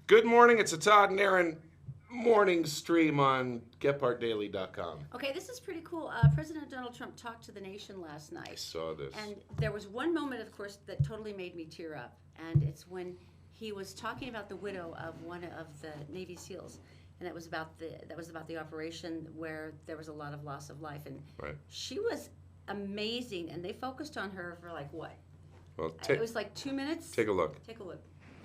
Good morning. It's a Todd and Erin Morning stream on GephartDaily.com. Okay, this is pretty cool. President Donald Trump talked to the nation last night. I saw this. And there was one moment, of course, that totally made me tear up. And it's when he was talking about the widow of one of the Navy SEALs. And that was about the operation where there was a lot of loss of life. And Right. she was amazing. And they focused on her for like what? Well, It was like 2 minutes? take a look. Take a look.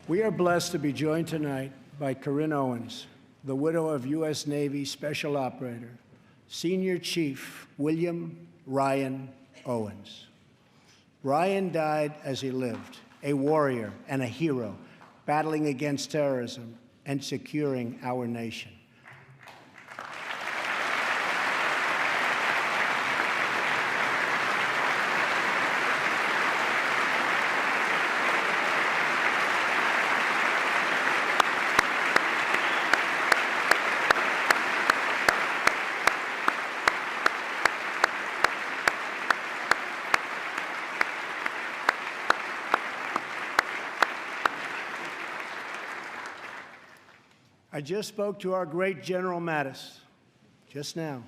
We are blessed to be joined tonight by Corinne Owens, the widow of U.S. Navy Special Operator, Senior Chief William Ryan Owens. Ryan died as he lived, a warrior and a hero, battling against terrorism and securing our nation. I just spoke to our great General Mattis just now,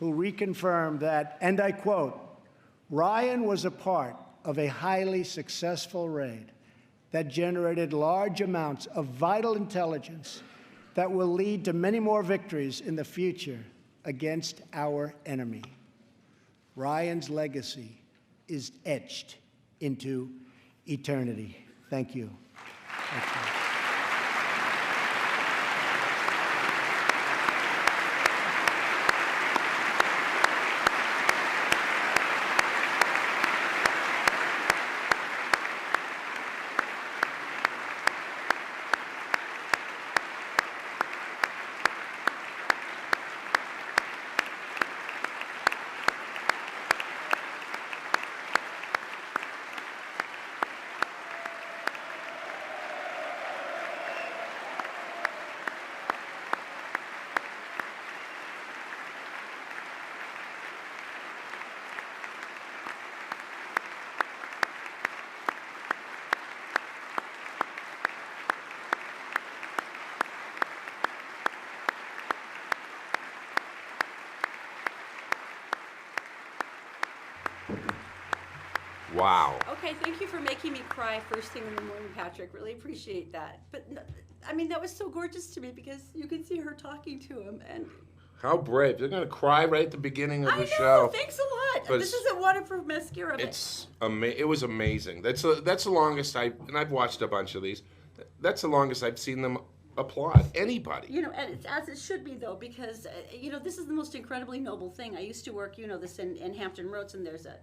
who reconfirmed that, and I quote, Ryan was a part of a highly successful raid that generated large amounts of vital intelligence that will lead to many more victories in the future against our enemy. Ryan's legacy is etched into eternity. Thank you. Thank you. Wow. Okay, thank you for making me cry first thing in the morning, Patrick. Really appreciate that. But, I mean, that was so gorgeous to me because you can see her talking to him. And How brave. They're going to cry right at the beginning of I the know, show. thanks a lot. But This isn't waterproof mascara. But It was amazing. That's the longest and I've watched a bunch of these. That's the longest I've seen them applaud anybody. you know, and it's as it should be, though, because, this is the most incredibly noble thing. I used to work, this in Hampton Roads, and there's a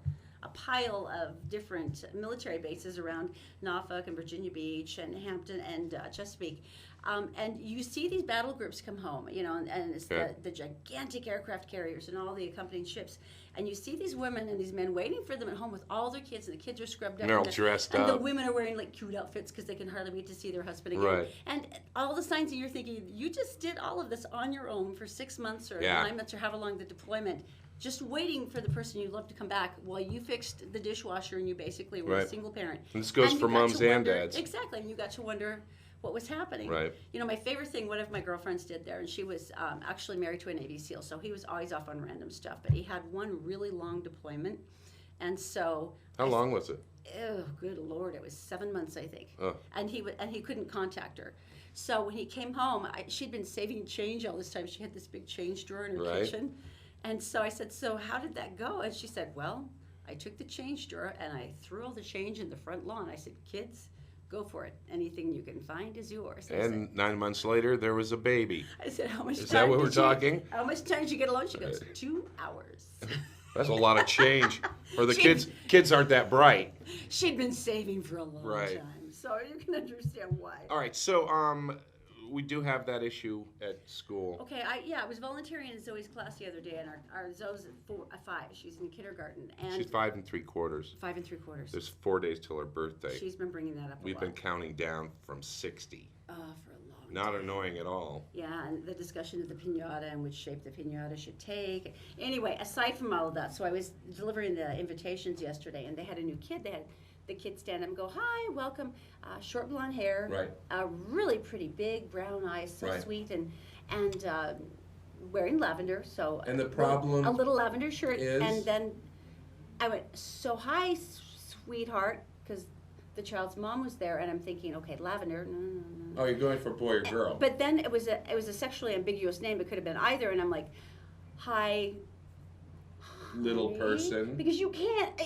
pile of different military bases around Norfolk and Virginia Beach and Hampton and Chesapeake. And you see these battle groups come home, and it's the gigantic aircraft carriers and all the accompanying ships. And you see these women and these men waiting for them at home with all their kids, and the kids are scrubbed up. And they're all dressed and up. the women are wearing like cute outfits because they can hardly wait to see their husband again. Right. And all the signs that you're thinking, you just did all of this on your own for 6 months or Yeah. 9 months or however long the deployment, just waiting for the person you love to come back while you fixed the dishwasher and you basically were a Right. single parent. And this goes you for got moms to and wonder- dads. Exactly, and you got to wonder what was happening. Right. My favorite thing, one of my girlfriends did there, and she was actually married to a Navy SEAL, so he was always off on random stuff, but he had one really long deployment, and so... How long was it? Oh, good Lord, it was 7 months, I think. Oh. And he couldn't contact her. So when he came home, she'd been saving change all this time. She had this big change drawer in her Right. kitchen. And so I said, so how did that go? And she said, well, I took the change drawer and I threw all the change in the front lawn. I said, kids, go for it. Anything you can find is yours. And 9 months later, there was a baby. I said, how much time Is that what did we're you- talking? How much time did you get alone? She goes, 2 hours. That's a lot of change. Or the She- kids aren't that bright. She'd been saving for a long Right. time. So you can understand why. All right, so we do have that issue at school. Okay, I was volunteering in Zoe's class the other day, and our Zoe's at 5. She's in kindergarten, and She's 5 3/4. 5 3/4. There's 4 days till her birthday. She's been bringing that up. We've been counting down from 60. for a long Not time. annoying at all. Yeah, and the discussion of the piñata and which shape the piñata should take. Anyway, aside from all of that, so I was delivering the invitations yesterday, and they had a new kid. They had the kid stand up and go, "Hi, welcome." Short blonde hair, Right. really pretty big brown eyes, so Right. sweet, and wearing lavender. So And the problem a little lavender shirt, is- and then I went, "So hi, sweetheart," because the child's mom was there, and I'm thinking, okay, lavender. No. Oh, you're going for boy or girl? But then it was a sexually ambiguous name. It could have been either, and I'm like, hi, Little person. because you can't.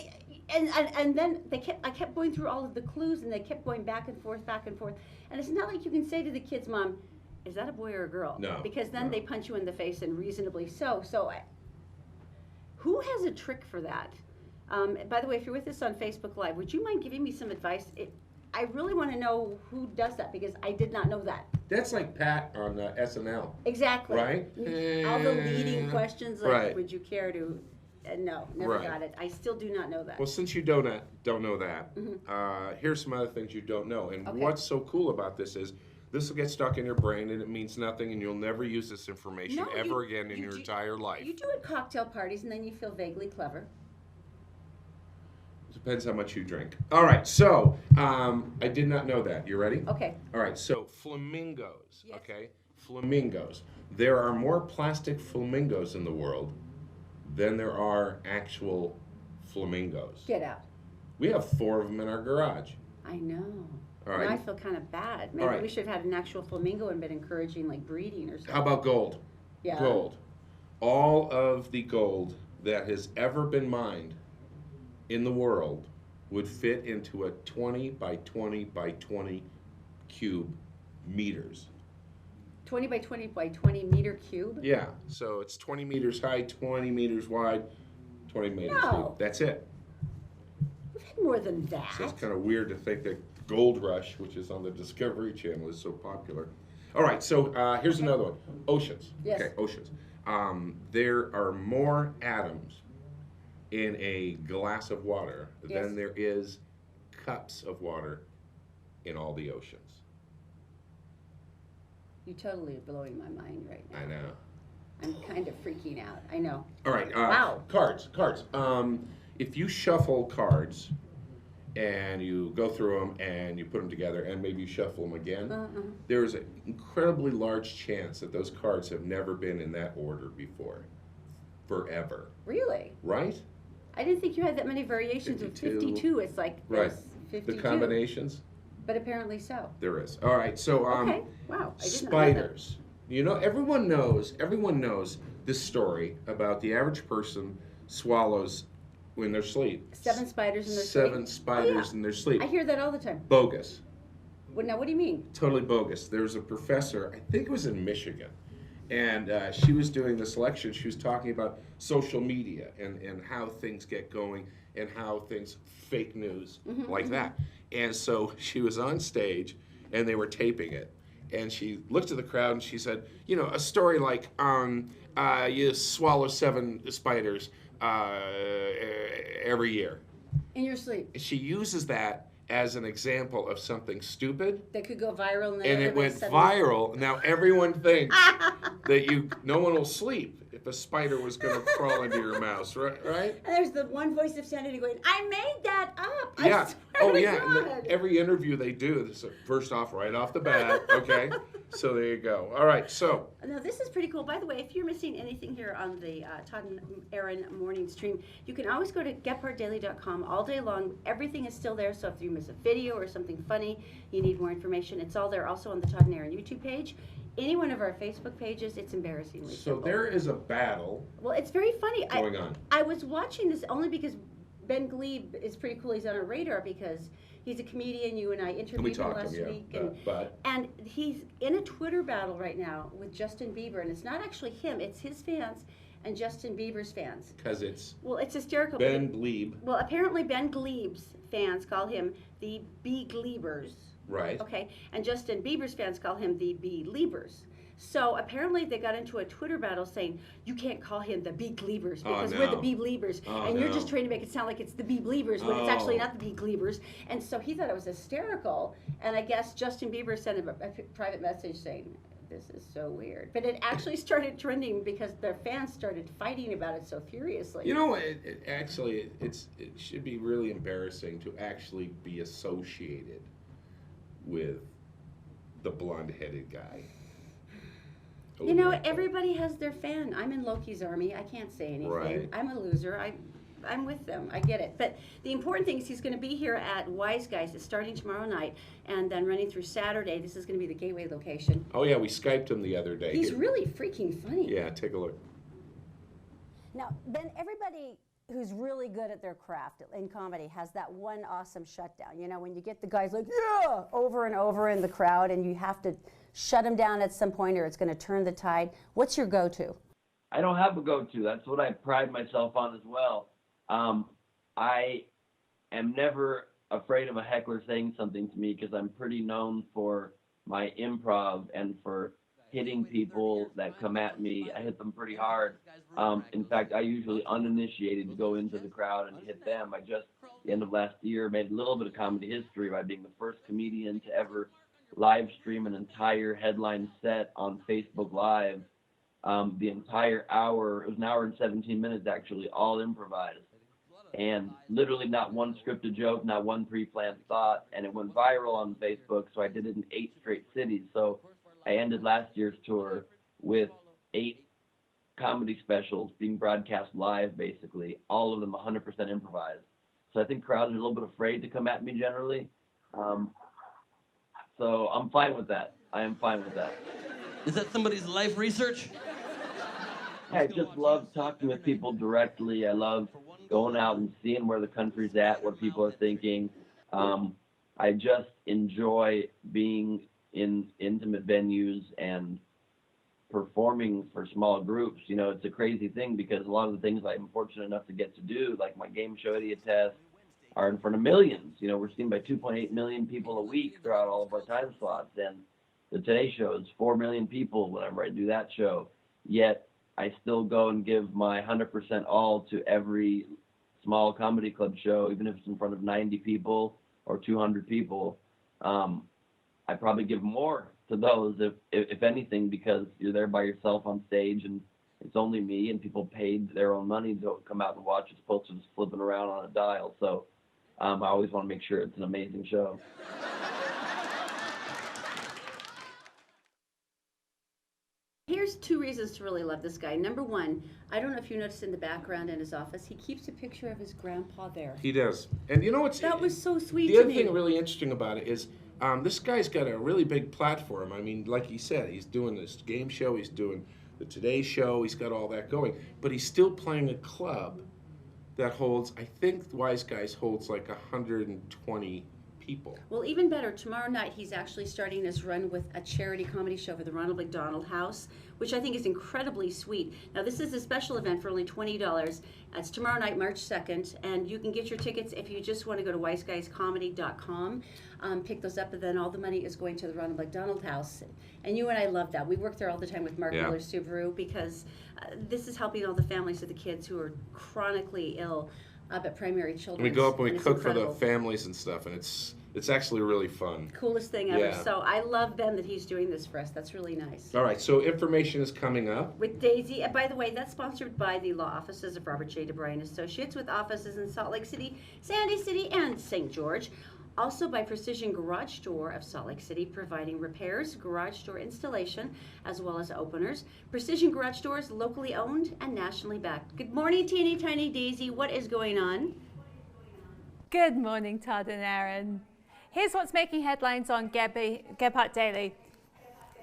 And then I kept going through all of the clues, and they kept going back and forth, and it's not like you can say to the kid's mom, "Is that a boy or a girl?" No, because then no. they punch you in the face, and reasonably so. So, who has a trick for that? By the way, if you're with us on Facebook Live, would you mind giving me some advice? I really want to know who does that, because I did not know that. That's like Pat on SNL. Exactly. Right? All the leading questions, like, Right. would you care to? No, never Right. got it. I still do not know that. Well, since you don't know that, here's some other things you don't know. And Okay. what's so cool about this is this will get stuck in your brain, and it means nothing, and you'll never use this information No, ever again in you your do- entire life. You do at cocktail parties, and then you feel vaguely clever. Depends how much you drink. All right, so I did not know that. You ready? Okay. All right, so flamingos, Yes. okay? Flamingos. There are more plastic flamingos in the world than there are actual flamingos. Get out. We have 4 of them in our garage. I know. All Now right. I feel kind of bad. Maybe right. we should have had an actual flamingo and been encouraging like breeding or something. How about gold? Yeah. Gold. All of the gold that has ever been mined in the world would fit into a 20 by 20 by 20 cube meters. 20 by 20 by 20 meter cube? Yeah, so it's 20 meters high, 20 meters wide, 20 meters No. deep. That's it. We've had more than that. So it's kind of weird to think that Gold Rush, which is on the Discovery Channel, is so popular. All right, so here's another one. Oceans. Yes. Okay, oceans. There are more atoms in a glass of water Yes. than there is cups of water in all the oceans. You totally are blowing my mind right now. I know. I'm kind of freaking out. I know. All right. Wow. Cards. If you shuffle cards and you go through them and you put them together and maybe you shuffle them again, there's an incredibly large chance that those cards have never been in that order before. Forever. Really? Right? I didn't think you had that many variations 52. of 52. It's like Right. this, 52. The combinations? But apparently so. There is. All right. So, Okay. Wow. I didn't know that. spiders. You know, everyone knows this story about the average person swallows when they're asleep. 7 spiders in their Seven sleep? spiders Oh, yeah. in their sleep. I hear that all the time. Bogus. Well, now, what do you mean? Totally bogus. There was a professor, I think it was in Michigan, and she was doing this lecture. She was talking about social media and how things get going and how things, fake news, like that. And so she was on stage, and they were taping it. And she looked at the crowd and she said, you know, a story like, you swallow 7 spiders every year. In your sleep. She uses that as an example of something stupid. That could go viral. And it went suddenly- viral. Now everyone thinks that no one will sleep if a spider was going to crawl into your mouth, right? And there's the one voice of sanity going, I made that up. Yeah. I swear Oh, to yeah. And God. every interview they do, this is first off, right off the bat, okay? So there you go. All right, so Now, this is pretty cool. By the way, if you're missing anything here on the Todd and Erin Morning stream, you can always go to GephartDaily.com all day long. Everything is still there, so if you miss a video or something funny, you need more information, it's all there. Also on the Todd and Erin YouTube page. Any one of our Facebook pages, it's embarrassingly so simple. there is a battle Well, it's very funny. going on. I was watching this only because Ben Glebe is pretty cool. He's on our radar because he's a comedian. You and I And we interviewed him talked last to him, week. yeah. But And he's in a Twitter battle right now with Justin Bieber. And it's not actually him. It's his fans and Justin Bieber's fans. because it's Well, it's hysterical. Ben Glebe. Well, apparently Ben Glebe's fans call him the Bee-Liebers. Right. Okay, and Justin Bieber's fans call him the Bee-Liebers. So apparently they got into a Twitter battle saying, you can't call him the Bee-Liebers because we're the Bee-Liebers, and you're just trying to make it sound like it's the Bee-Liebers when it's actually not the Bee-Liebers. And so he thought it was hysterical, and I guess Justin Bieber sent him a private message saying, this is so weird. But it actually started trending because their fans started fighting about it so furiously. You know, it should be really embarrassing to actually be associated with the blonde-headed guy. You know, everybody has their fan. I'm in Loki's army. I can't say anything. Right. I'm a loser. I'm with them. I get it. But the important thing is he's going to be here at Wise Guys. It's starting tomorrow night and then running through Saturday. This is going to be the Gateway location. Oh, yeah, we Skyped him the other day. He's really freaking funny. Yeah, take a look. Now, then everybody who's really good at their craft in comedy has that one awesome shutdown. You know, when you get the guys like, yeah, over and over in the crowd and you have to shut them down at some point or it's going to turn the tide. What's your go-to? I don't have a go-to. That's what I pride myself on as well. I am never afraid of a heckler saying something to me because I'm pretty known for my improv and for hitting people that come at me. I hit them pretty hard. In fact, I usually uninitiated go into the crowd and hit them. I just, the end of last year, made a little bit of comedy history by being the first comedian to ever live stream an entire headline set on Facebook Live. The entire hour, it was an hour and 17 minutes actually, all improvised. And literally not one scripted joke, not one pre-planned thought. And it went viral on Facebook, so I did it in 8 straight cities. So I ended last year's tour with 8 comedy specials being broadcast live, basically, all of them 100% improvised. So I think crowds are a little bit afraid to come at me generally. So I'm fine with that. I am fine with that. Is that somebody's life research? I just love talking with people directly. I love going out and seeing where the country's at, what people are thinking. I just enjoy being in intimate venues and performing for small groups. You know, it's a crazy thing because a lot of the things I'm fortunate enough to get to do, like my game show Idiot Test, are in front of millions. You know, we're seen by 2.8 million people a week throughout all of our time slots. And the Today Show is 4 million people whenever I do that show. Yet I still go and give my 100% all to every small comedy club show, even if it's in front of 90 people or 200 people. I probably give more to those, if anything, because you're there by yourself on stage and it's only me and people paid their own money to come out and watch as opposed to just flipping around on a dial. So I always want to make sure it's an amazing show. Here's 2 reasons to really love this guy. Number 1, I don't know if you noticed in the background in his office, he keeps a picture of his grandpa there. He does. And you know what's... That was so sweet The to other me. thing really interesting about it is this guy's got a really big platform. I mean, like he said, he's doing this game show, he's doing the Today Show, he's got all that going. But he's still playing a club that holds, I think Wise Guys holds like 120 people. Well, even better, tomorrow night he's actually starting his run with a charity comedy show for the Ronald McDonald House, which I think is incredibly sweet. Now, this is a special event for only $20. It's tomorrow night, March 2nd, and you can get your tickets if you just want to go to wiseguyscomedy.com, pick those up, and then all the money is going to the Ronald McDonald House. And you and I love that. We work there all the time with Mark Miller Subaru because this is helping all the families of the kids who are chronically ill at Primary Children's. We go up and we cook incredible for the families and stuff, and it's actually really fun. Coolest thing ever. Yeah. So I love Ben that he's doing this for us. That's really nice. All right, so information is coming up. With Daisy, and by the way, that's sponsored by the law offices of Robert J. DeBryan Associates with offices in Salt Lake City, Sandy City, and St. George. Also by Precision Garage Door of Salt Lake City, providing repairs, garage door installation, as well as openers. Precision Garage Doors, locally owned and nationally backed. Good morning, teeny tiny Daisy. What is going on? Good morning, Todd and Erin. Here's what's making headlines on Gephardt Daily.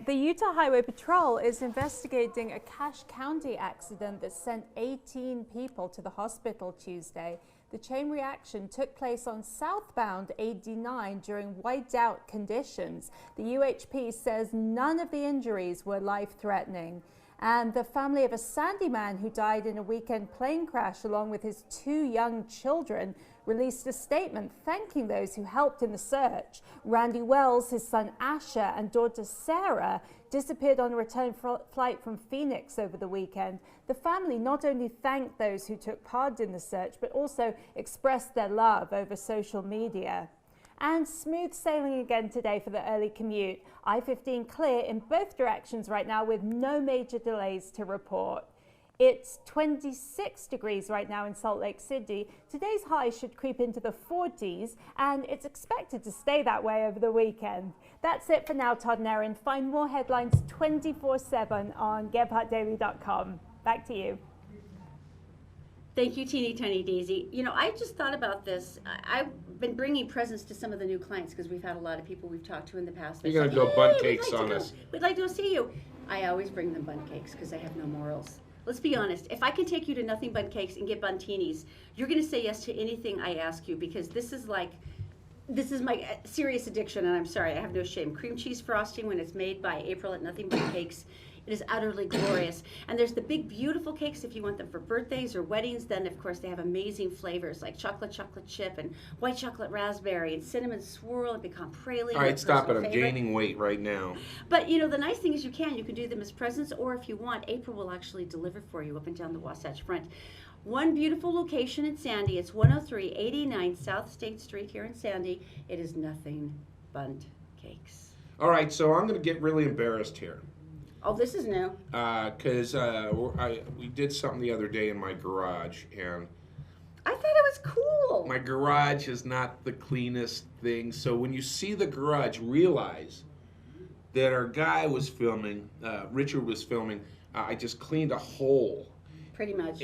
The Utah Highway Patrol is investigating a Cache County accident that sent 18 people to the hospital Tuesday. The chain reaction took place on southbound 89 during whiteout conditions. The UHP says none of the injuries were life-threatening. And the family of a Sandy man who died in a weekend plane crash along with his 2 young children released a statement thanking those who helped in the search. Randy Wells, his son Asher, and daughter Sarah disappeared on a return flight from Phoenix over the weekend. The family not only thanked those who took part in the search, but also expressed their love over social media. And smooth sailing again today for the early commute. I-15 clear in both directions right now with no major delays to report. It's 26 degrees right now in Salt Lake City. Today's high should creep into the 40s, and it's expected to stay that way over the weekend. That's it for now, Todd and Erin. Find more headlines 24/7 on GephartDaily.com. Back to you. Thank you, Teeny Tiny Daisy. You know, I just thought about this. I've been bringing presents to some of the new clients because we've had a lot of people we've talked to in the past. You're going to go bun cakes we'd like on us. We'd like to go see you. I always bring them bun cakes because I have no morals. Let's be honest. If I can take you to Nothing Bun Cakes and get buntinis, you're going to say yes to anything I ask you, because this is my serious addiction, and I'm sorry, I have no shame. Cream cheese frosting when it's made by April at Nothing Bun Cakes. It is utterly glorious. And there's the big, beautiful cakes if you want them for birthdays or weddings. Then, of course, they have amazing flavors like chocolate chip and white chocolate raspberry and cinnamon swirl and pecan praline. All right, stop it. I'm favorite. gaining weight right now. But, you know, the nice thing is you can do them as presents, or if you want, April will actually deliver for you up and down the Wasatch Front. One beautiful location in Sandy. It's 10389 South State Street here in Sandy. It is Nothing Bun Cakes. All right, so I'm going to get really embarrassed here. Oh, this is new. Because we did something the other day in my garage, and I thought it was cool. my garage is not the cleanest thing. So when you see the garage, realize that our guy was filming, Richard was filming. I just cleaned a hole Pretty much.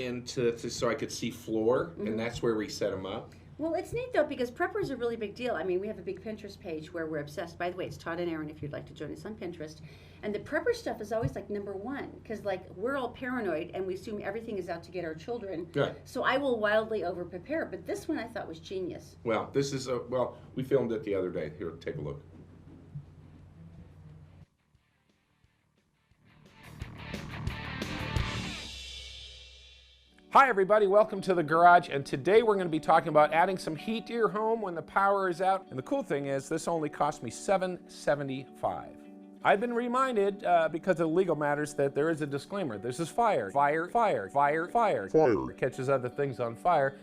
so I could see floor, and that's where we set him up. Well, it's neat, though, because prepper is a really big deal. I mean, we have a big Pinterest page where we're obsessed. By the way, it's Todd and Erin if you'd like to join us on Pinterest. And the prepper stuff is always like #1, because like we're all paranoid and we assume everything is out to get our children. Good. So I will wildly over prepare. But this one I thought was genius. Well, we filmed it the other day. Here, take a look. Hi everybody, welcome to the garage, and today we're going to be talking about adding some heat to your home when the power is out. And the cool thing is this only cost me $7.75. I've been reminded because of legal matters that there is a disclaimer. This is fire. It catches other things on fire.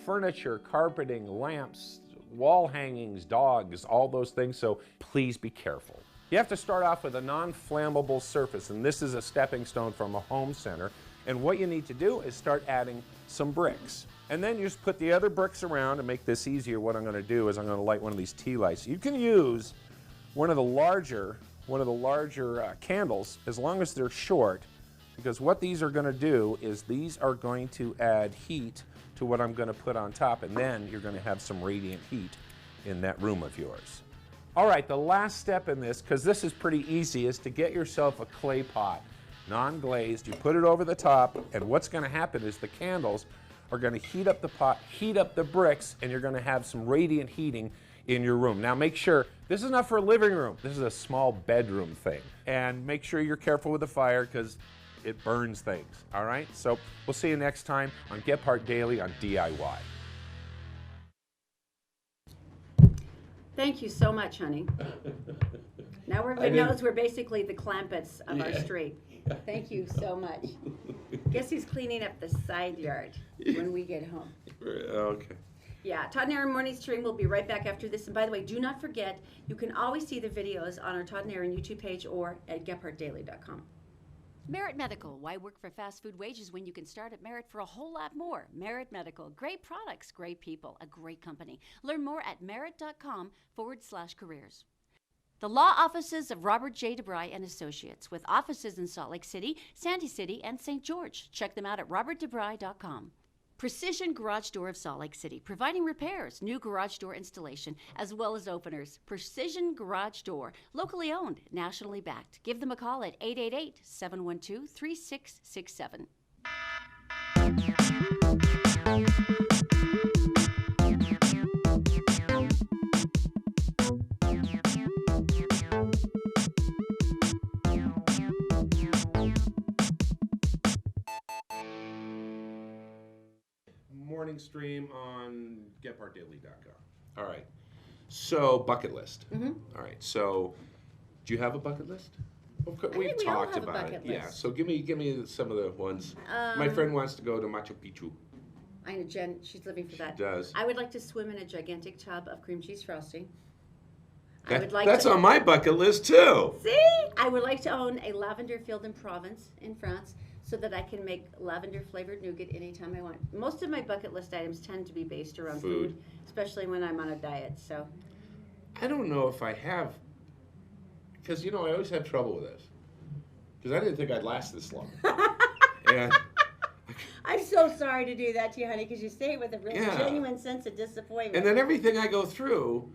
Furniture, carpeting, lamps, wall hangings, dogs, all those things, so please be careful. You have to start off with a non-flammable surface, and this is a stepping stone from a home center. And what you need to do is start adding some bricks. And then you just put the other bricks around. To make this easier, what I'm going to do is I'm going to light one of these tea lights. You can use one of the larger candles as long as they're short, because what these are going to do is these are going to add heat to what I'm going to put on top, and then you're going to have some radiant heat in that room of yours. All right, the last step in this, because this is pretty easy, is to get yourself a clay pot. Non-glazed, you put it over the top, and what's going to happen is the candles are going to heat up the pot, heat up the bricks, and you're going to have some radiant heating in your room. Now make sure, this is not for a living room, this is a small bedroom thing. And make sure you're careful with the fire because it burns things, all right? So we'll see you next time on Gephardt Daily on DIY. Thank you so much, honey. Now everybody knows we're basically the Clampetts of our street. Thank you so much. Guess who's cleaning up the side yard when we get home? Okay. Yeah, Todd and Erin Morning stream. We'll be right back after this. And by the way, do not forget, you can always see the videos on our Todd and Erin YouTube page or at GephartDaily.com. Merit Medical. Why work for fast food wages when you can start at Merit for a whole lot more? Merit Medical. Great products, great people, a great company. Learn more at merit.com/careers. The law offices of Robert J. DeBry and Associates, with offices in Salt Lake City, Sandy City, and St. George. Check them out at robertdebry.com. Precision Garage Door of Salt Lake City, providing repairs, new garage door installation, as well as openers. Precision Garage Door, locally owned, nationally backed. Give them a call at 888-712-3667. Morning stream on GephartDaily.com. All right. So, bucket list. All right. So, do you have a bucket list? think We've we all talked have a about bucket it. Yeah. list. So give me some of the ones. My friend wants to go to Machu Picchu. I know Jen, she's living for that. She does. I would like to swim in a gigantic tub of cream cheese frosting. That's on my bucket list too. See? I would like to own a lavender field in Provence, in France, so that I can make lavender flavored nougat anytime I want. Most of my bucket list items tend to be based around food, especially when I'm on a diet. So I don't know if I have, because I always have trouble with this, because I didn't think I'd last this long. And I'm so sorry to do that to you, honey, because you say it with a real Yeah. genuine sense of disappointment. and then everything I go through,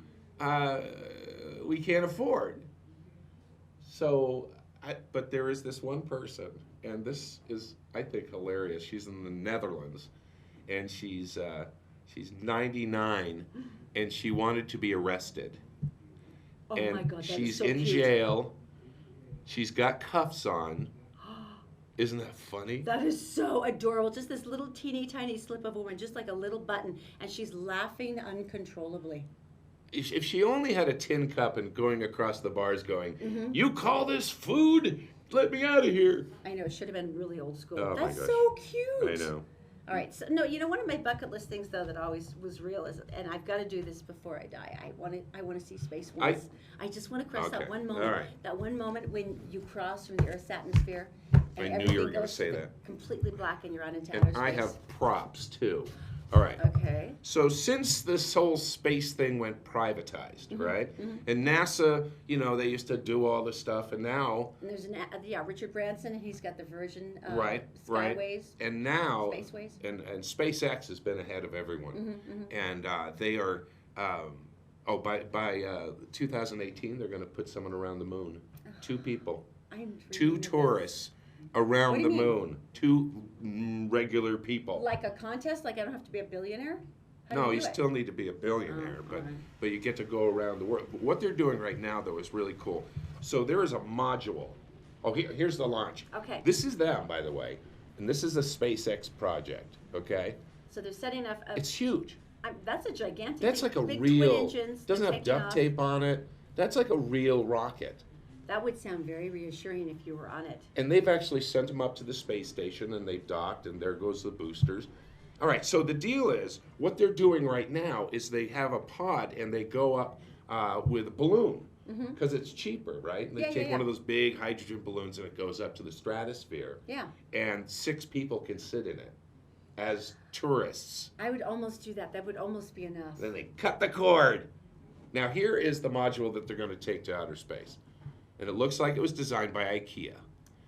we can't afford. So, but there is this one person, and this is, I think, hilarious. She's in the Netherlands, and she's 99, and she wanted to be arrested. Oh And my God, that she's is so in cute. jail. She's got cuffs on. Isn't that funny? That is so adorable. Just this little teeny tiny slip of a woman, just like a little button, and she's laughing uncontrollably. If she only had a tin cup and going across the bars going, Mm-hmm. "You call this food? Let me out of here." I know, it should have been really old school. Oh my That's gosh. so cute. I know. All right, so no, one of my bucket list things though that always was real is, and I've got to do this before I die. I want to see space once. I just want to cross Okay, that one all moment. right. That one moment when you cross from the Earth's atmosphere. I And knew you were everything gonna goes say to that. completely black, and you're out into outer And space. I have props too. All right. Okay. So since this whole space thing went privatized, Mm-hmm. right? And NASA, they used to do all this stuff, and now, And there's Richard Branson, and he's got the Virgin right, Skyways. and now, Spaceways. and SpaceX has been ahead of everyone, and they are, by 2018 they're going to put someone around the moon, 2 people, I'm 2 dreaming of this. tourists around What the do you mean? moon, 2 regular people. Like a contest? Like I don't have to be a billionaire? How do No, do you it? still need to be a billionaire, Oh, but alright. but you get to go around the world. But what they're doing right now, though, is really cool. So there is a module. Oh, here's the launch. Okay. This is them, by the way, and this is a SpaceX project. Okay, So they're setting up. it's huge. That's a gigantic. That's like a big real. Twin engines, Doesn't they're have taking duct off. tape on it. That's like a real rocket. That would sound very reassuring if you were on it. And they've actually sent them up to the space station, and they've docked, and there goes the boosters. All right, so the deal is, what they're doing right now is they have a pod, and they go up with a balloon, because it's cheaper, right? And they Yeah, take yeah, one yeah. of those big hydrogen balloons, and it goes up to the stratosphere, Yeah. and 6 people can sit in it as tourists. I would almost do that. That would almost be enough. Then they cut the cord. Now, here is the module that they're going to take to outer space. And it looks like it was designed by IKEA.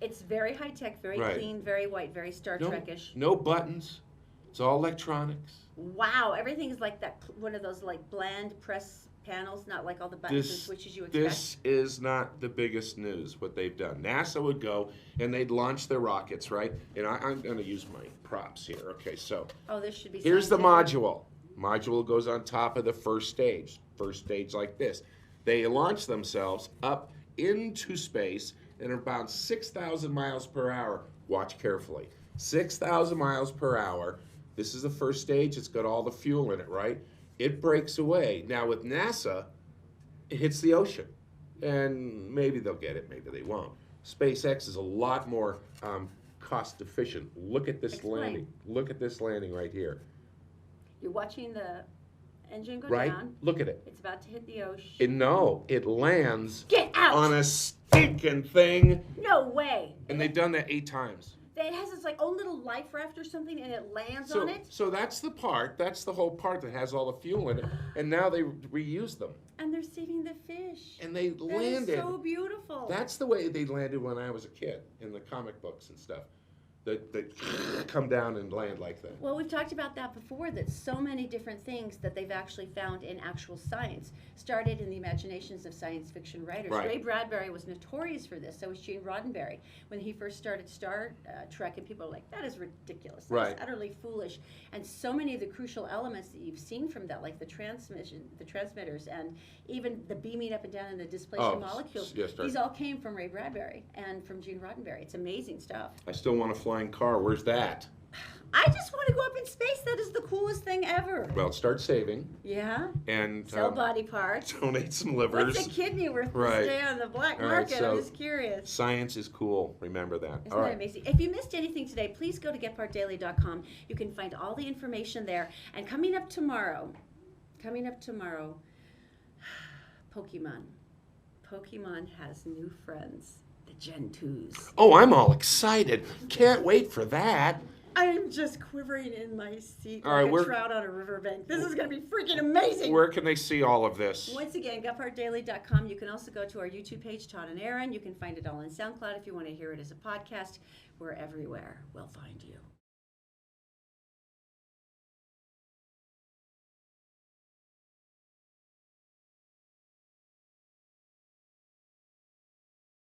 It's very high tech, very Right. clean, very white, very Star Trek-ish. No buttons. It's all electronics. Wow, everything is like that. One of those like bland press panels, not like all the buttons and switches you expect. This is not the biggest news, what they've done. NASA would go and they'd launch their rockets, right? And I'm going to use my props here. Okay, so Oh, this should be. here's the scientific. module. Module goes on top of the first stage. First stage like this. They launch themselves up into space at about 6,000 miles per hour. Watch carefully. 6,000 miles per hour. This is the first stage. It's got all the fuel in it, right? It breaks away. Now with NASA, it hits the ocean. And maybe they'll get it, maybe they won't. SpaceX is a lot more cost efficient. Look at this Explain. landing. Look at this landing right here. You're watching the engine go Right? down. Look at it. It's about to hit the ocean. It lands Get out! on a stinking thing. No way. And they've done that 8 times. It has its like own little life raft or something, and it lands on it. So that's the part. That's the whole part that has all the fuel in it. And now they reuse them. And they're saving the fish. And they That landed. is so beautiful. That's the way they landed when I was a kid in the comic books and stuff. They come down and land like that. Well, we've talked about that before, that so many different things that they've actually found in actual science started in the imaginations of science fiction writers. Right. Ray Bradbury was notorious for this. So was Gene Roddenberry. When he first started Star Trek, and people were like, that is ridiculous. That's Right. utterly foolish. And so many of the crucial elements that you've seen from that, like the transmitters, and even the beaming up and down and the displacing Oh, molecules, yes, sir. these all came from Ray Bradbury and from Gene Roddenberry. It's amazing stuff. I still want a flying car. Where's that? I just want to go up in space. That is the coolest thing ever. Well, start saving Yeah. and Sell body parts. donate some livers. What's a kidney worth Right. to stay on the black All right, market? so I'm just curious. Science is cool. Remember that. Isn't All that right. amazing? If you missed anything today, please go to GephartDaily.com. You can find all the information there. And coming up tomorrow, Pokemon. Pokemon has new friends, the Gen 2s. Oh, I'm all excited. Can't wait for that. I'm just quivering in my seat All right, like a we're- trout on a riverbank. This is going to be freaking amazing. Where can they see all of this? Once again, GephartDaily.com. You can also go to our YouTube page, Todd and Erin. You can find it all on SoundCloud if you want to hear it as a podcast. We're everywhere. We'll find you.